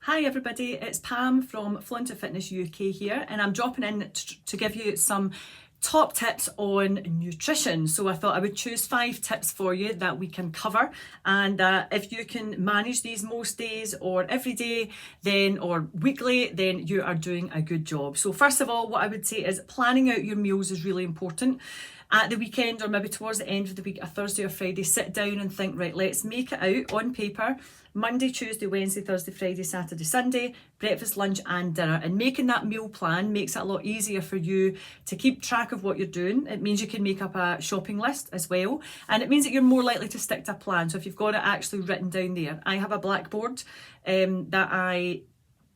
Hi everybody, it's Pam from Fluent at Fitness UK here, and I'm dropping in to give you some top tips on nutrition. So I thought I would choose 5 tips for you that we can cover, and if you can manage these most days or every day then or weekly, then you are doing a good job. So first of all, what I would say is planning out your meals is really important. At the weekend or maybe towards the end of the week, a Thursday or Friday, sit down and think, right, let's make it out on paper. Monday, Tuesday, Wednesday, Thursday, Friday, Saturday, Sunday, breakfast, lunch and dinner. And making that meal plan makes it a lot easier for you to keep track of what you're doing. It means you can make up a shopping list as well. And it means that you're more likely to stick to a plan. So if you've got it actually written down there. I have a blackboard that I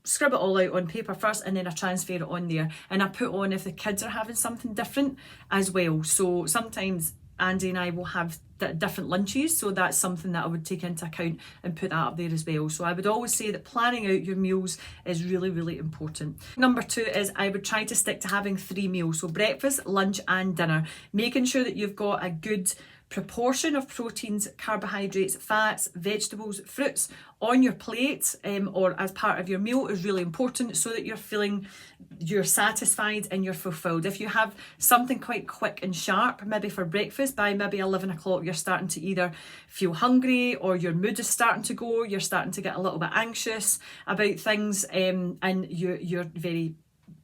scribble it all out on paper first, and then I transfer it on there, and I put on if the kids are having something different as well. So sometimes Andy and I will have different lunches, so that's something that I would take into account and put that up there as well. So I would always say that planning out your meals is really important. Number 2 is I would try to stick to having 3 meals, so breakfast, lunch and dinner, making sure that you've got a good proportion of proteins, carbohydrates, fats, vegetables, fruits on your plate or as part of your meal is really important, so that you're satisfied and you're fulfilled. If you have something quite quick and sharp, maybe for breakfast, by maybe 11 o'clock you're starting to either feel hungry or your mood is starting to go, you're starting to get a little bit anxious about things, and you're very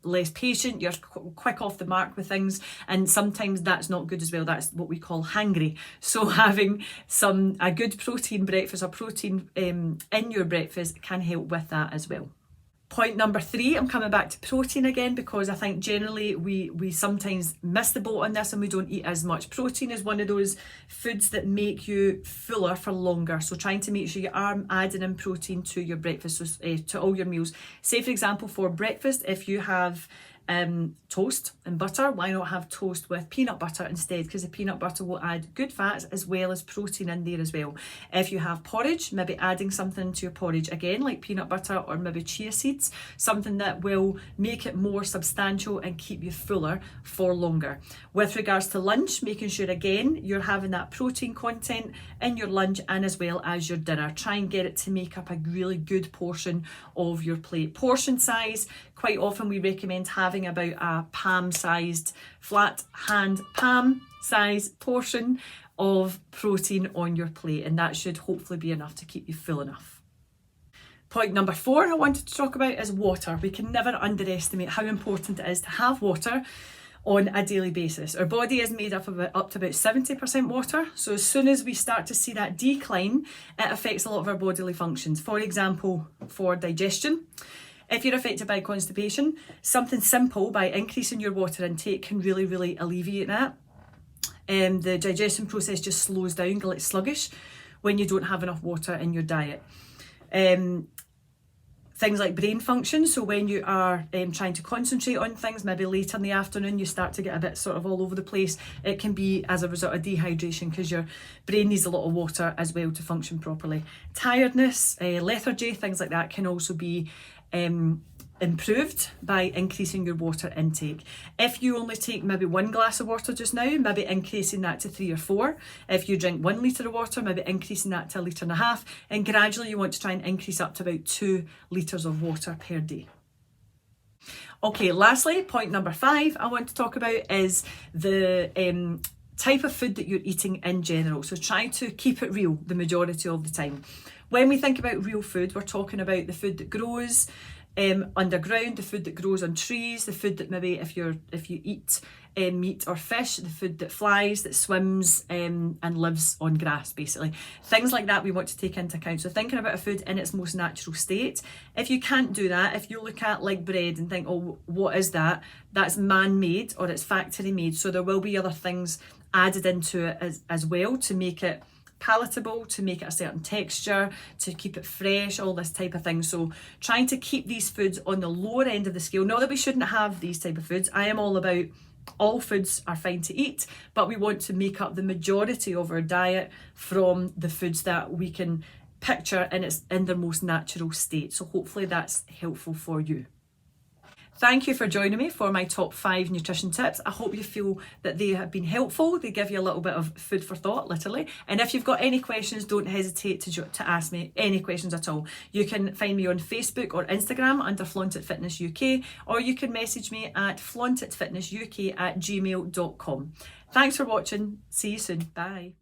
less patient, you're quick off the mark with things, and sometimes that's not good as well. That's what we call hangry. So having a good protein breakfast or protein in your breakfast can help with that as well. Point number 3, I'm coming back to protein again, because I think generally we sometimes miss the boat on this and we don't eat as much. Protein is one of those foods that make you fuller for longer, so trying to make sure you are adding in protein to your breakfast, to all your meals. Say for example, for breakfast, if you have toast and butter, why not have toast with peanut butter instead, because the peanut butter will add good fats as well as protein in there as well. If you have porridge, maybe adding something to your porridge again, like peanut butter or maybe chia seeds, something that will make it more substantial and keep you fuller for longer. With regards to lunch, making sure again you're having that protein content in your lunch and as well as your dinner. Try and get it to make up a really good portion of your plate. Portion size, quite often we recommend having about a palm-sized, flat hand palm-size portion of protein on your plate, and that should hopefully be enough to keep you full enough. Point number 4 I wanted to talk about is water. We can never underestimate how important it is to have water on a daily basis. Our body is made up to about 70% water, so as soon as we start to see that decline, it affects a lot of our bodily functions. For example, for digestion. If you're affected by constipation, something simple by increasing your water intake can really alleviate that. The digestion process just slows down, gets sluggish when you don't have enough water in your diet. Things like brain function, so when you are trying to concentrate on things, maybe later in the afternoon you start to get a bit sort of all over the place, it can be as a result of dehydration, because your brain needs a lot of water as well to function properly. Tiredness, lethargy, things like that can also be improved by increasing your water intake. If you only take maybe 1 glass of water just now, maybe increasing that to 3 or 4. If you drink 1 litre of water, maybe increasing that to 1.5 litres, and gradually you want to try and increase up to about 2 litres of water per day. Okay, lastly, point number 5 I want to talk about is the type of food that you're eating in general. So try to keep it real the majority of the time. When we think about real food, we're talking about the food that grows underground, the food that grows on trees, the food that maybe if you eat meat or fish, the food that flies, that swims and lives on grass, basically. Things like that we want to take into account. So thinking about a food in its most natural state. If you can't do that, if you look at like bread and think, oh, what is that? That's man-made or it's factory-made. So there will be other things added into it as well to make it palatable, to make it a certain texture, to keep it fresh, all this type of thing. So trying to keep these foods on the lower end of the scale. Not that we shouldn't have these type of foods. I am all about all foods are fine to eat, but we want to make up the majority of our diet from the foods that we can picture in their most natural state. So hopefully that's helpful for you. Thank you for joining me for my top 5 nutrition tips. I hope you feel that they have been helpful. They give you a little bit of food for thought, literally. And if you've got any questions, don't hesitate to ask me any questions at all. You can find me on Facebook or Instagram under Flaunted Fitness UK, or you can message me at flauntedfitnessuk@gmail.com. Thanks for watching. See you soon. Bye.